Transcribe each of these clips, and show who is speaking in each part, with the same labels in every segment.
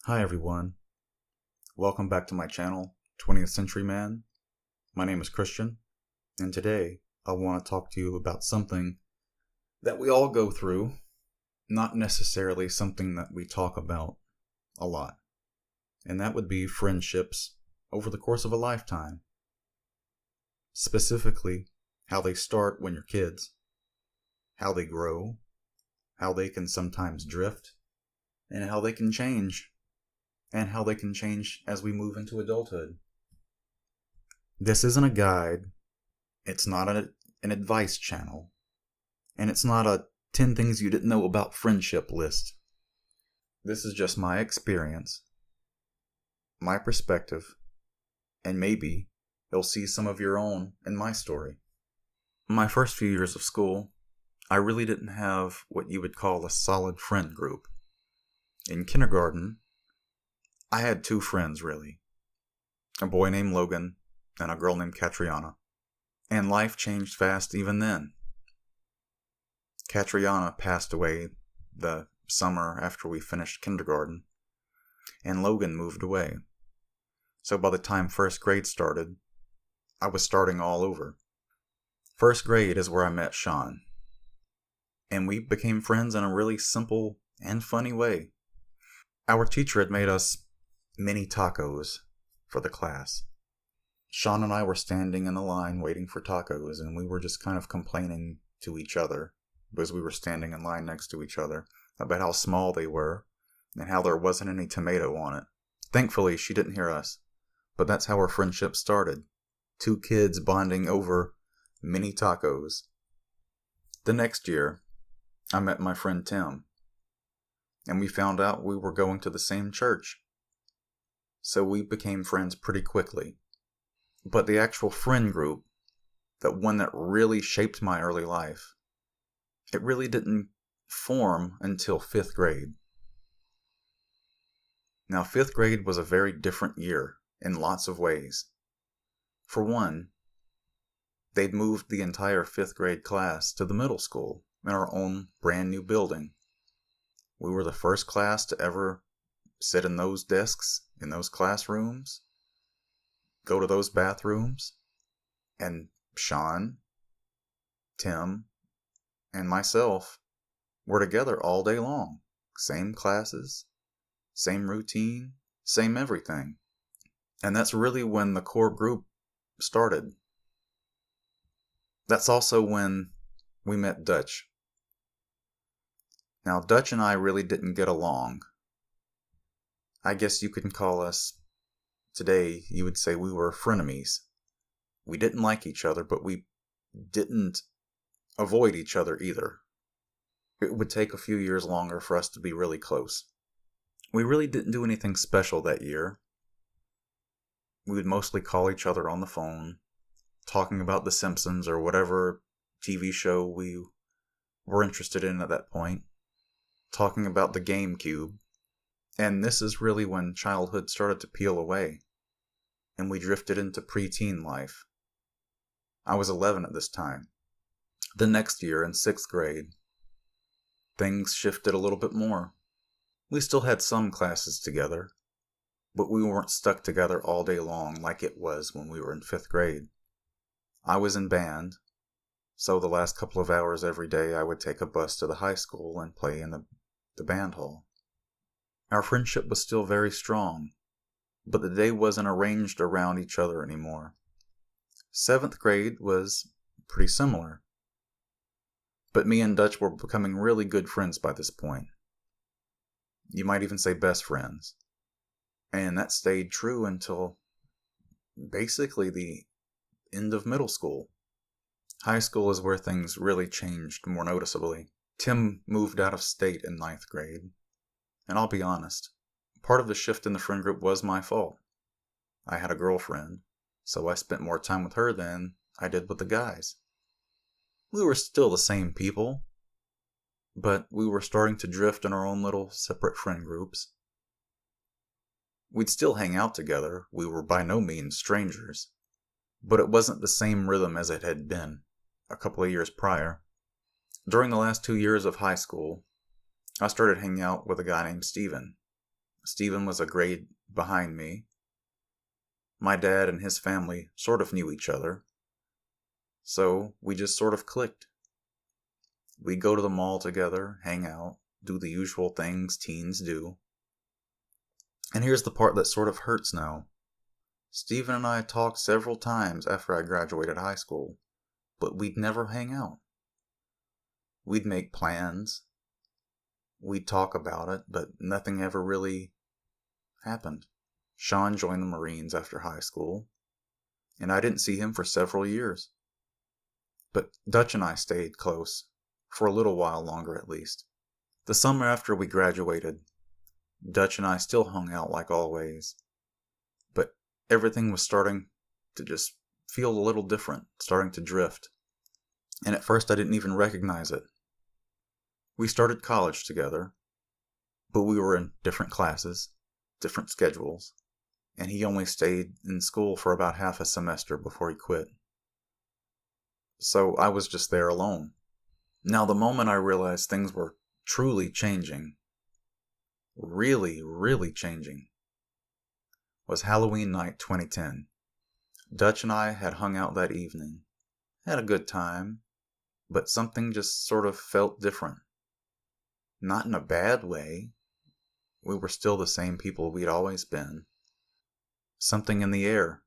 Speaker 1: Hi everyone, welcome back to my channel, 20th Century Man. My name is Christian, and today I want to talk to you about something that we all go through, not necessarily something that we talk about a lot, and that would be friendships over the course of a lifetime. Specifically, how they start when you're kids, how they grow, how they can sometimes drift, and how they can change. And how they can change as we move into adulthood. This isn't a guide, it's not an advice channel, and it's not a 10 things you didn't know about friendship list. This is just my experience, my perspective, and maybe you'll see some of your own in my story. My first few years of school, I really didn't have what you would call a solid friend group. In kindergarten, I had two friends, really. A boy named Logan and a girl named Catriona. And life changed fast even then. Catriona passed away the summer after we finished kindergarten, and Logan moved away. So by the time first grade started, I was starting all over. First grade is where I met Sean. And we became friends in a really simple and funny way. Our teacher had made us mini tacos for the class. Sean and I were standing in the line waiting for tacos, and we were just kind of complaining to each other because we were standing in line next to each other about how small they were and how there wasn't any tomato on it. Thankfully, she didn't hear us, but that's how our friendship started. Two kids bonding over mini tacos. The next year, I met my friend Tim, and we found out we were going to the same church. So we became friends pretty quickly. But the actual friend group, that one that really shaped my early life, it really didn't form until 5th grade. Now, 5th grade was a very different year in lots of ways. For one, they'd moved the entire 5th grade class to the middle school in our own brand new building. We were the first class to ever sit in those desks, in those classrooms, go to those bathrooms, and Sean, Tim, and myself were together all day long. Same classes, same routine, same everything. And that's really when the core group started. That's also when we met Dutch. Now, Dutch and I really didn't get along. I guess you could call us, today you would say we were frenemies. We didn't like each other, but we didn't avoid each other either. It would take a few years longer for us to be really close. We really didn't do anything special that year. We would mostly call each other on the phone, talking about The Simpsons or whatever TV show we were interested in at that point, talking about the GameCube. And this is really when childhood started to peel away, and we drifted into preteen life. I was 11 at this time. The next year, in 6th grade, things shifted a little bit more. We still had some classes together, but we weren't stuck together all day long like it was when we were in 5th grade. I was in band, so the last couple of hours every day I would take a bus to the high school and play in the band hall. Our friendship was still very strong, but the day wasn't arranged around each other anymore. 7th grade was pretty similar, but me and Dutch were becoming really good friends by this point. You might even say best friends. And that stayed true until basically the end of middle school. High school is where things really changed more noticeably. Tim moved out of state in 9th grade. And I'll be honest, part of the shift in the friend group was my fault. I had a girlfriend, so I spent more time with her than I did with the guys. We were still the same people, but we were starting to drift in our own little separate friend groups. We'd still hang out together, we were by no means strangers, but it wasn't the same rhythm as it had been a couple of years prior. During the last 2 years of high school, I started hanging out with a guy named Steven. Steven was a grade behind me. My dad and his family sort of knew each other, so we just sort of clicked. We'd go to the mall together, hang out, do the usual things teens do. And here's the part that sort of hurts now. Steven and I talked several times after I graduated high school, but we'd never hang out. We'd make plans. We'd talk about it, but nothing ever really happened. Sean joined the Marines after high school, and I didn't see him for several years. But Dutch and I stayed close, for a little while longer at least. The summer after we graduated, Dutch and I still hung out like always, but everything was starting to just feel a little different, starting to drift. And at first I didn't even recognize it. We started college together, but we were in different classes, different schedules, and he only stayed in school for about half a semester before he quit. So I was just there alone. Now, the moment I realized things were truly changing, really, really changing, was Halloween night 2010. Dutch and I had hung out that evening, had a good time, but something just sort of felt different. Not in a bad way. We were still the same people we'd always been. Something in the air,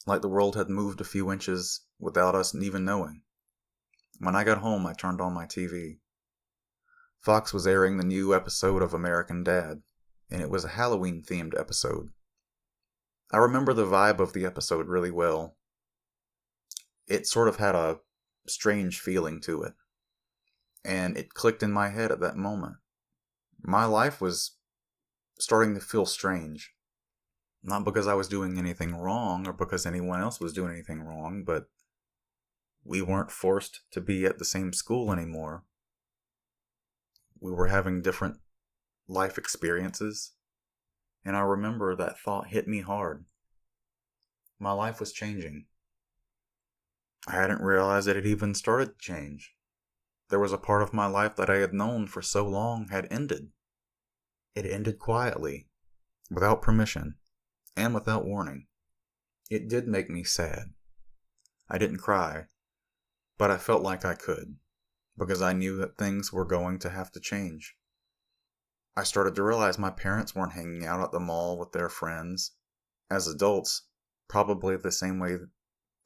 Speaker 1: like the world had moved a few inches without us even knowing. When I got home, I turned on my TV. Fox was airing the new episode of American Dad, and it was a Halloween-themed episode. I remember the vibe of the episode really well. It sort of had a strange feeling to it, and it clicked in my head at that moment. My life was starting to feel strange. Not because I was doing anything wrong or because anyone else was doing anything wrong, but we weren't forced to be at the same school anymore. We were having different life experiences, and I remember that thought hit me hard. My life was changing. I hadn't realized that it even started to change. There was a part of my life that I had known for so long had ended. It ended quietly, without permission, and without warning. It did make me sad. I didn't cry, but I felt like I could, because I knew that things were going to have to change. I started to realize my parents weren't hanging out at the mall with their friends, as adults, probably the same way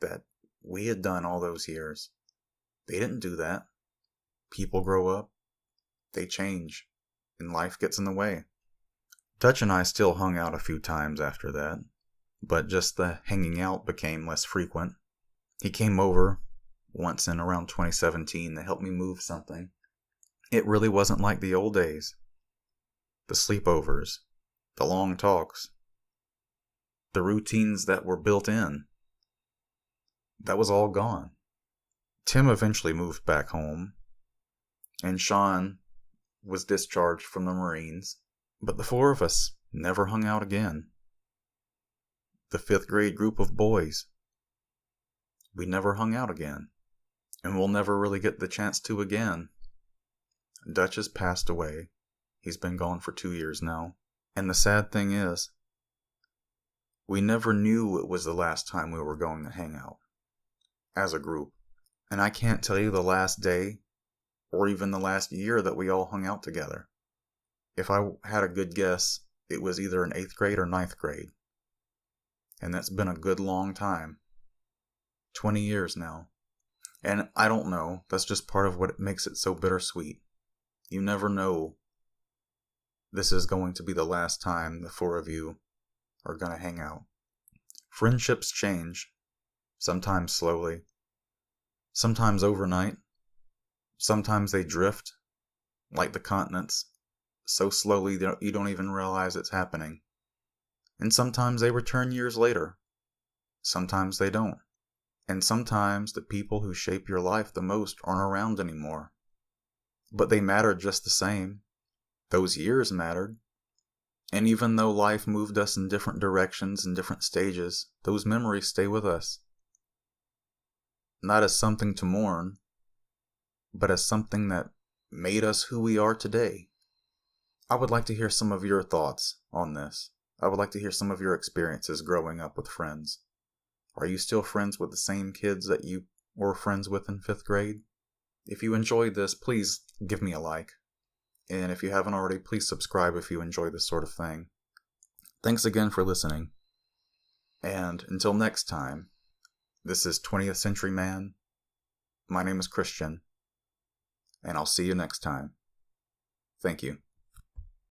Speaker 1: that we had done all those years. They didn't do that. People grow up, they change, and life gets in the way. Dutch and I still hung out a few times after that, but just the hanging out became less frequent. He came over once in around 2017 to help me move something. It really wasn't like the old days. The sleepovers, the long talks, the routines that were built in. That was all gone. Tim eventually moved back home, and Sean was discharged from the Marines, but the four of us never hung out again. The 5th grade group of boys, we never hung out again, and we'll never really get the chance to again. Dutch has passed away. He's been gone for 2 years now, and the sad thing is, we never knew it was the last time we were going to hang out, as a group. And I can't tell you the last day, or even the last year that we all hung out together. If I had a good guess, it was either in 8th grade or 9th grade. And that's been a good long time. 20 years now. And I don't know, that's just part of what makes it so bittersweet. You never know this is going to be the last time the four of you are going to hang out. Friendships change, sometimes slowly, sometimes overnight, sometimes they drift, like the continents, so slowly that you don't even realize it's happening. And sometimes they return years later. Sometimes they don't. And sometimes the people who shape your life the most aren't around anymore. But they mattered just the same. Those years mattered. And even though life moved us in different directions and different stages, those memories stay with us. Not as something to mourn, but as something that made us who we are today. I would like to hear some of your thoughts on this. I would like to hear some of your experiences growing up with friends. Are you still friends with the same kids that you were friends with in 5th grade? If you enjoyed this, please give me a like. And if you haven't already, please subscribe if you enjoy this sort of thing. Thanks again for listening. And until next time, this is 20th Century Man. My name is Christian, and I'll see you next time. Thank you.